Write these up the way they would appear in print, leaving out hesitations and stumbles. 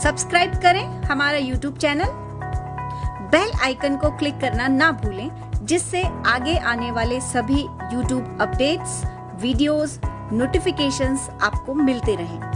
Subscribe करें हमारा YouTube channel, bell icon को क्लिक करना ना भूलें, जिससे आगे आने वाले सभी यूट्यूब अपडेट्स, वीडियोस, नोटिफिकेशंस आपको मिलते रहें।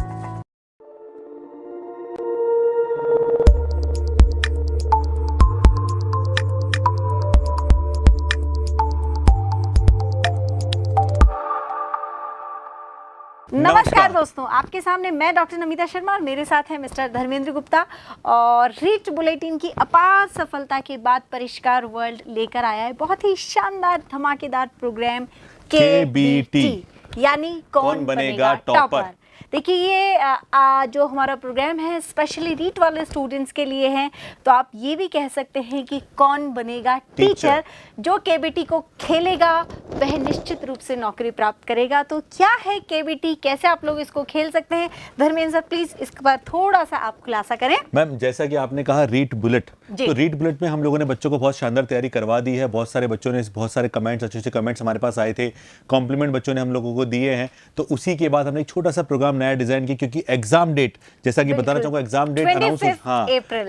नमस्कार दोस्तों, आपके सामने मैं डॉक्टर नमिता शर्मा और मेरे साथ हैं मिस्टर धर्मेंद्र गुप्ता। और रीच बुलेटिन की अपार सफलता के बाद परिष्कार वर्ल्ड लेकर आया है बहुत ही शानदार धमाकेदार प्रोग्राम KBT, यानी कौन बनेगा टॉपर। देखिए ये जो हमारा प्रोग्राम है स्पेशली रीट वाले स्टूडेंट्स के लिए है, तो आप ये भी कह सकते हैं कि कौन बनेगा टीचर। जो KBT को खेलेगा वह निश्चित रूप से नौकरी प्राप्त करेगा। तो क्या है KBT, कैसे आप लोग इसको खेल सकते हैं? धर्मेंद्र सर प्लीज इसके बाद थोड़ा सा आप खुलासा करें। मैम, जैसा कि आपने कहा रीट बुलेट, तो रीट बुलेट में हम लोगों ने बच्चों को बहुत शानदार तैयारी करवा दी है। बहुत सारे बच्चों ने बहुत सारे कमेंट्स, अच्छे कमेंट्स हमारे पास आए थे, कॉम्प्लीमेंट बच्चों ने हम लोगों को दिए हैं। तो उसी के बाद हमने एक छोटा सा प्रोग्राम नया डिजाइन किया, क्योंकि एग्जाम डेट, जैसा कि बताना चाहूंगा, एग्जाम डेट अनाउंस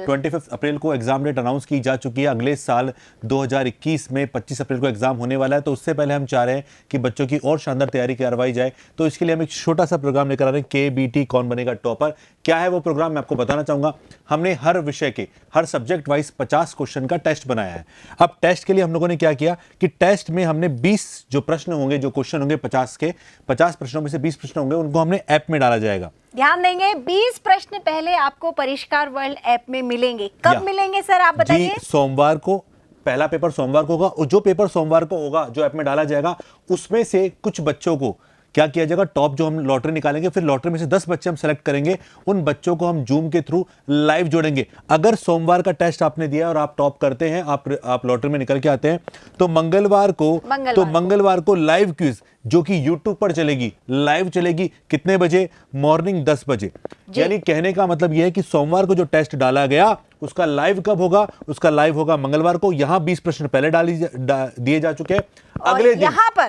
25 अप्रैल को एग्जाम डेट अनाउंस की जा चुकी है। अगले साल 2021 में 25 अप्रैल को एग्जाम होने वाला है। तो उससे पहले हम चाह रहे हैं कि बच्चों की और शानदार तैयारी करवाई जाए। तो इसके लिए हम एक छोटा सा प्रोग्राम लेकर आ रहे हैं, KBT कौन बनेगा टॉपर। क्या है वो प्रोग्राम, मैं आपको बताना चाहूंगा। हमने हर विषय के, हर सब्जेक्ट वाइज 50 क्वेश्चन का टेस्ट बनाया है। अब टेस्ट के लिए हम लोगों ने क्या किया कि टेस्ट में हमने 20 जो प्रश्न होंगे, जो क्वेश्चन होंगे 50 के, 50 प्रश्नों में से 20 प्रश्न होंगे, उनको हमने ऐप में डाला जाएगा। ध्यान देंगे, 20 प्रश्न पहले आपको परिष्कार वर्ल्ड ऐप में मिलेंगे। कब मिलेंगे सर, आप बताइए? सोमवार को पहला पेपर सोमवार को होगा, और जो पेपर सोमवार को होगा जो ऐप में डाला जाएगा, उसमें से कुछ बच्चों को क्या किया जाएगा, टॉप जो हम लॉटरी निकालेंगे, फिर लॉटरी में से 10 बच्चे हम सेलेक्ट करेंगे। उन बच्चों को हम जूम के थ्रू लाइव जोड़ेंगे। अगर सोमवार का टेस्ट आपने दिया और आप टॉप करते हैं, आप लॉटरी में निकल के आते हैं, तो मंगलवार को लाइव क्विज जो कि YouTube पर चलेगी, लाइव चलेगी। कितने बजे? मॉर्निंग 10 बजे। यानी कहने का मतलब यह है कि सोमवार को जो टेस्ट डाला गया उसका लाइव कब होगा? उसका लाइव होगा मंगलवार को। यहां 20 प्रश्न पहले दिए जा चुके हैं। अगले दिन यहां पर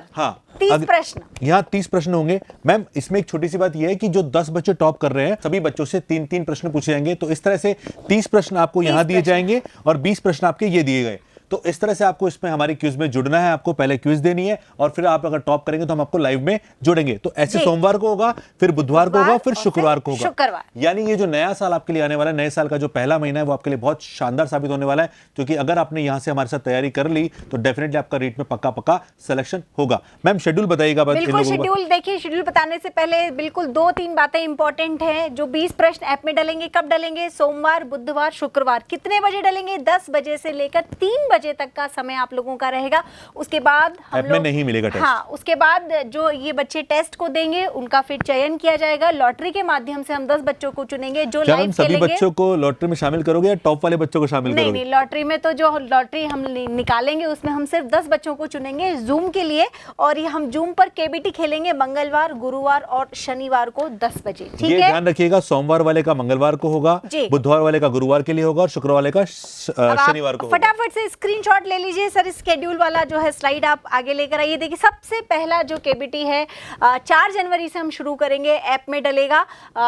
30 प्रश्न, यहाँ 30 प्रश्न होंगे। मैम, इसमें एक छोटी सी बात यह है कि जो 10 बच्चे टॉप कर रहे हैं, सभी बच्चों से 3-3 प्रश्न पूछे जाएंगे। तो इस तरह से 30 प्रश्न आपको यहां दिए जाएंगे और 20 प्रश्न आपके ये दिए गए। तो इस तरह से आपको इसमें हमारे क्विज में जुड़ना है। आपको पहले क्विज देनी है और फिर आप अगर टॉप करेंगे तो हम आपको लाइव में जोड़ेंगे। तो ऐसे सोमवार को होगा, फिर बुधवार को होगा, फिर शुक्रवार को होगा। यानी ये जो नया साल आपके लिए आने वाला है, नए साल का जो पहला महीना है, वो आपके लिए बहुत शानदार साबित होने वाला है। क्योंकि अगर आपने यहां से हमारे साथ तैयारी कर ली तो डेफिनेटली आपका रीट में पक्का सिलेक्शन होगा। मैम, शेड्यूल बताइएगा। बिल्कुल शेड्यूल देखिए, शेड्यूल बताने से पहले बिल्कुल 2-3 बातें इंपॉर्टेंट है। जो 20 प्रश्न ऐप में डालेंगे, कब डालेंगे? सोमवार, बुधवार, शुक्रवार। कितने बजे डालेंगे? 10 बजे से लेकर 3 बजे तक का समय आप लोगों का रहेगा। उसके बाद हम लोग नहीं मिलेगा टेस्ट। हाँ, उसके बाद जो ये बच्चे टेस्ट को देंगे उनका फिर चयन किया जाएगा। लॉटरी के माध्यम से हम 10 बच्चों को चुनेंगे जो लाइव सभी बच्चों को लॉटरी में शामिल करोगे या टॉप वाले बच्चों को शामिल करोगे? नहीं, लॉटरी में तो जो लॉटरी हम निकालेंगे उसमें हम सिर्फ 10 बच्चों को चुनेंगे जूम के लिए। और ये हम जूम पर KBT खेलेंगे मंगलवार, गुरुवार और शनिवार को 10 बजे। ठीक है, ध्यान रखिएगा। सोमवार वाले का मंगलवार को होगा, बुधवार वाले का गुरुवार के लिए होगा और शुक्रवार वाले का शनिवार को। फटाफट से स्क्रीनशॉट ले लीजिए सर। स्केड्यूल वाला जो है स्लाइड आप आगे लेकर आइए। देखिए, सबसे पहला जो KBT है 4 जनवरी से हम शुरू करेंगे। ऐप में डलेगा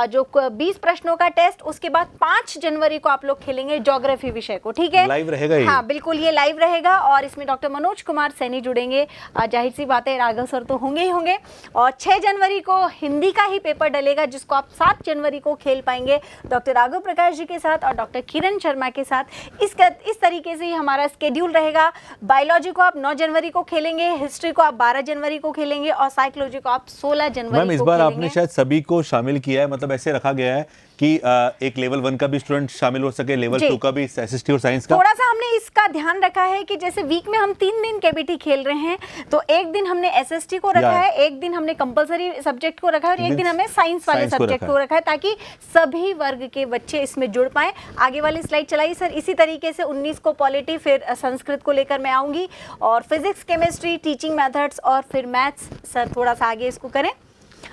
जो 20 प्रश्नों का टेस्ट। उसके बाद 5 जनवरी को आप लोग खेलेंगे ज्योग्राफी विषय को। ठीक है, लाइव रहेगा ये। हाँ बिल्कुल, ये लाइव रहेगा। और इसमें डॉक्टर मनोज कुमार सैनी जुड़ेंगे। जाहिर सी बात है, राघव सर तो होंगे ही होंगे। और 6 जनवरी को हिंदी का ही पेपर डलेगा, जिसको आप 7 जनवरी को खेल पाएंगे डॉक्टर राघव प्रकाश जी के साथ और डॉक्टर किरण शर्मा के साथ। इस तरीके से ही हमारा स्केड्यूल रहेगा। बायोलॉजी को आप 9 जनवरी को खेलेंगे, हिस्ट्री को आप 12 जनवरी को खेलेंगे और साइकोलॉजी को आप 16 जनवरी को खेलेंगे। इस बार आपने शायद सभी को शामिल किया है, मतलब ऐसे रखा गया है कि एक लेवल 1 का भी स्टूडेंट शामिल हो सके, लेवल 2 का भी, SST और साइंस का। थोड़ा सा हमने इसका ध्यान रखा है कि जैसे वीक में हम 3 दिन KBT खेल रहे हैं, तो एक दिन हमने SST को रखा है, एक दिन हमने कंपलसरी सब्जेक्ट को रखा है और एक दिन हमने साइंस वाले सब्जेक्ट को रखा है, ताकि सभी वर्ग के बच्चे इसमें जुड़ पाए। आगे वाली स्लाइड चलाइए सर। इसी तरीके से 19 को पॉलिटी, फिर संस्कृत को लेकर मैं आऊंगी, और फिजिक्स, केमिस्ट्री, टीचिंग मेथड्स और फिर मैथ्स। सर थोड़ा सा आगे इसको करें।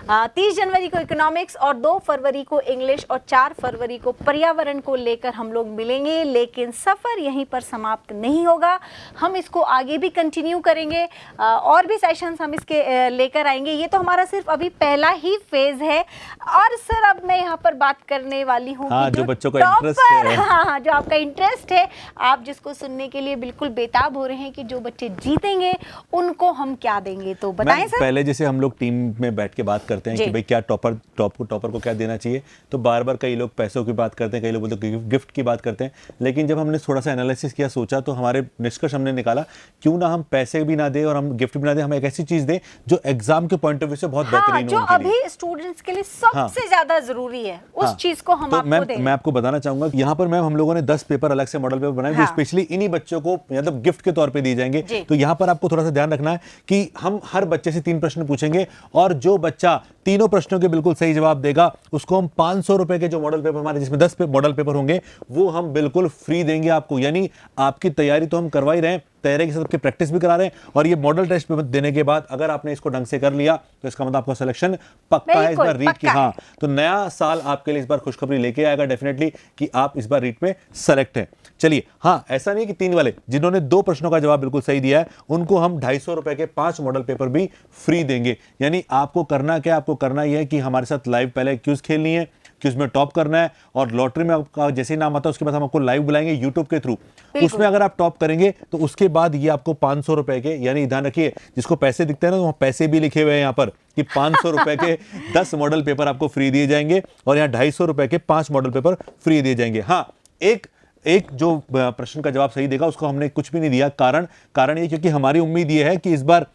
30 जनवरी को इकोनॉमिक्स और 2 फरवरी को इंग्लिश और 4 फरवरी को पर्यावरण को लेकर हम लोग मिलेंगे। लेकिन सफ़र यहीं पर समाप्त नहीं होगा, हम इसको आगे भी कंटिन्यू करेंगे, और भी सेशंस हम इसके लेकर आएंगे। ये तो हमारा सिर्फ अभी पहला ही फेज है। और सर अब मैं यहाँ पर बात करने वाली हूँ हाँ, कि जो बच्चों का इंटरेस्ट है, हाँ, जो आपका इंटरेस्ट है, आप जिसको सुनने के लिए बिल्कुल बेताब हो रहे हैं कि जो बच्चे जीतेंगे उनको हम क्या देंगे, तो बताएं सर। पहले जैसे हम लोग टीम में बैठ के बात करते हैं कि भाई क्या टॉपर को क्या देना चाहिए, तो बार बार कई लोग पैसों की बात करते हैं, कई लोग बोलते हैं गिफ्ट की बात करते हैं। लेकिन जब हमने थोड़ा सा एनालिसिस किया, सोचा, तो हमारे निष्कर्ष हमने निकाला क्यों ना हम पैसे भी ना दें और हम गिफ्ट भी ना दें, हम एक ऐसी चीज दें जो एग्जाम के पॉइंट ऑफ व्यू से बहुत बेहतरीन हो, जो अभी स्टूडेंट्स के लिए सबसे ज्यादा जरूरी है, उस चीज को हम आपको दें। मैं आपको बताना चाहूंगा कि यहाँ पर मैम हम लोगों ने 10 पेपर अलग से मॉडल पेपर बनाए जो स्पेशली इन्हीं बच्चों को मतलब गिफ्ट के तौर पे दिए जाएंगे। तो यहाँ पर आपको थोड़ा सा ध्यान रखना है कि हम हर बच्चे से 3 प्रश्न पूछेंगे और जो बच्चा तीनों प्रश्नों के बिल्कुल सही जवाब देगा उसको हम 500 रुपए के जो मॉडल पेपर हमारे जिसमें 10 मॉडल पेपर होंगे वो हम बिल्कुल फ्री देंगे आपको। यानी आपकी तैयारी तो हम करवा ही रहे हैं, तैयारी के साथ आपकी प्रैक्टिस भी करा रहे हैं, और ये मॉडल टेस्ट पेपर देने के बाद अगर आपने इसको ढंग से कर लिया तो इसका मतलब आपका सिलेक्शन पक्का है इस बार रीट की। हाँ, तो नया साल आपके लिए इस बार खुशखबरी लेके आएगा डेफिनेटली कि आप इस बार रीट में सेलेक्ट हैं। चलिए, हाँ, ऐसा नहीं है कि 3 वाले जिन्होंने 2 प्रश्नों का जवाब बिल्कुल सही दिया है उनको हम 250 रुपए के 5 मॉडल पेपर भी फ्री देंगे। यानी आपको करना क्या, आपको करना यह है कि हमारे साथ लाइव पहले क्यूज खेलनी है, क्यूज में टॉप करना है, और लॉटरी में आपका जैसे ही नाम आता है उसके बाद हम आपको लाइव बुलाएंगे यूट्यूब के थ्रू। उसमें अगर आप टॉप करेंगे तो उसके बाद ये आपको 500 रुपए के, यानी ध्यान रखिए जिसको पैसे दिखते हैं ना, वहाँ पैसे भी लिखे हुए हैं यहाँ पर कि 500 रुपए के 10 मॉडल पेपर आपको फ्री दिए जाएंगे और यहाँ 250 रुपए के 5 मॉडल पेपर फ्री दिए जाएंगे। हाँ, एक जो प्रश्न का जवाब सही देगा उसको हमने कुछ भी नहीं दिया। कारण ये क्योंकि हमारी उम्मीद ये है कि इस बार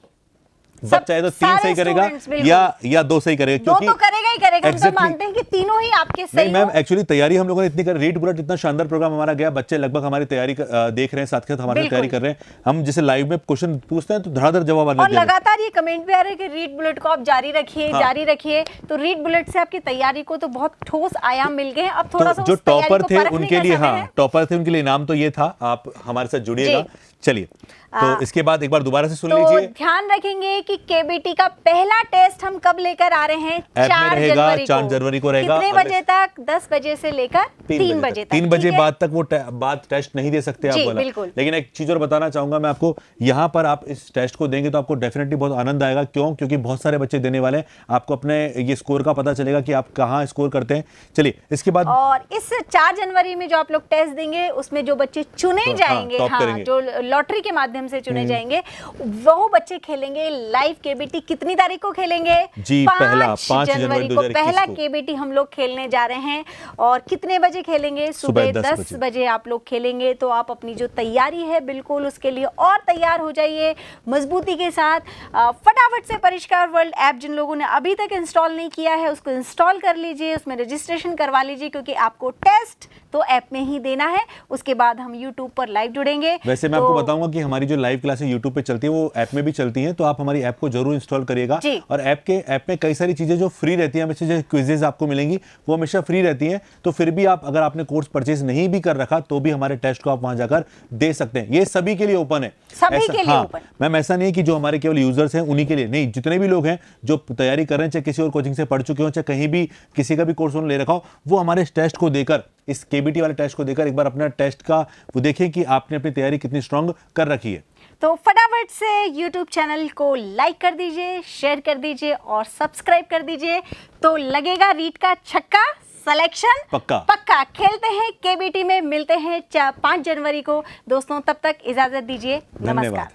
बच्चा तो 3 सही करेगा या 2 सही करेगा, क्योंकि 2 तो करेगा ही करेगा। हम तो मानते हैं कि तीनों ही आपके सही। नहीं मैम, एक्चुअली तैयारी हम लोगों ने इतनी कर, रीड बुलेट इतना शानदार प्रोग्राम हमारा गया, बच्चे लगभग हमारी तैयारी देख रहे हैं, साथ के साथ हमारी तैयारी कर रहे हैं। हम जैसे लाइव में क्वेश्चन पूछते हैं तो धड़ाधड़ जवाब आने लगे, और लगातार ये कमेंट भी आ रहे हैं कि रीड बुलेट को आप जारी रखिए, जारी रखिए। तो रीड बुलेट से आपकी तैयारी को तो बहुत ठोस आयाम मिल गए हैं। अब थोड़ा सा जो टॉपर थे उनके लिए, हाँ, टॉपर थे उनके लिए इनाम तो ये था, आप हमारे साथ जुड़िएगा। चलिए, तो इसके बाद एक बार दोबारा से सुन लीजिए। ध्यान रखेंगे कि केबीटी का पहला टेस्ट हम कब लेकर आ रहे हैं? 4 जनवरी को रहेगा। कितने बजे तक? 10 बजे से लेकर 3 बजे तक। 3 बजे बाद तक वो टेस्ट नहीं दे सकते आप बोला। लेकिन एक चीज और बताना चाहूंगा मैं आपको, यहाँ पर आप इस टेस्ट को देंगे तो आपको डेफिनेटली बहुत आनंद आएगा। क्यों? क्योंकि बहुत सारे बच्चे देने वाले हैं, आपको अपने ये स्कोर का पता चलेगा कि आप कहाँ स्कोर करते हैं। चलिए, इसके बाद और इस 4 जनवरी में जो आप लोग टेस्ट देंगे उसमें जो बच्चे चुने जाएंगे, जो लॉटरी के माध्यम से चुने जाएंगे, वो बच्चे खेलेंगे लाइव केबीटी। कितनी तारीख को खेलेंगे जी? 5 जनवरी को पहला केबीटी हम लोग खेलने जा रहे हैं। और कितने बजे खेलेंगे? सुबह 10 बजे आप लोग खेलेंगे। तो आप अपनी जो तैयारी है बिल्कुल उसके लिए और तैयार हो जाइए मजबूती के साथ। फटाफट से परिष्कार वर्ल्ड ऐप जिन लोगों ने अभी तक इंस्टॉल नहीं किया है उसको इंस्टॉल कर लीजिए, उसमें रजिस्ट्रेशन करवा लीजिए, क्योंकि आपको टेस्ट तो ऐप में ही देना है। उसके बाद हम यूट्यूब पर लाइव जुड़ेंगे। वैसे मैं आपको बताऊंगा कि हमारी जो लाइव क्लासेस यूट्यूब पे चलती है वो ऐप में भी चलती हैं, तो आप हमारी ऐप को जरूर इंस्टॉल करिएगा। और ऐप में कई सारी चीजें जो फ्री रहती हैं, हमेशा जो क्विजेज आपको मिलेंगी वो हमेशा फ्री रहती हैं। तो फिर भी आप अगर आपने कोर्स परचेज नहीं भी कर रखा तो भी हमारे टेस्ट को आप वहां जाकर दे सकते हैं। ये सभी के लिए ओपन है, सभी के लिए ओपन। मैम ऐसा नहीं है कि जो हमारे केवल यूजर्स हैं उन्हीं के लिए नहीं, जितने भी लोग हैं जो तैयारी कर रहे हैं, चाहे किसी और कोचिंग से पढ़ चुके हो, चाहे कहीं भी किसी का भी कोर्स उन्होंने ले रखा हो, वो हमारे इस टेस्ट को देकर, इस केबीटी वाले टेस्ट को देकर एक बार अपना टेस्ट का वो देखें कि आपने अपनी तैयारी कितनी स्ट्रांग कर रखी है। तो फटाफट से YouTube चैनल को लाइक कर दीजिए, शेयर कर दीजिए और सब्सक्राइब कर दीजिए। तो लगेगा रीट का छक्का, सिलेक्शन पक्का। खेलते हैं केबीटी में, मिलते हैं 5 जनवरी को। दोस्तों तब तक इजाजत दीजिए, नमस्कार।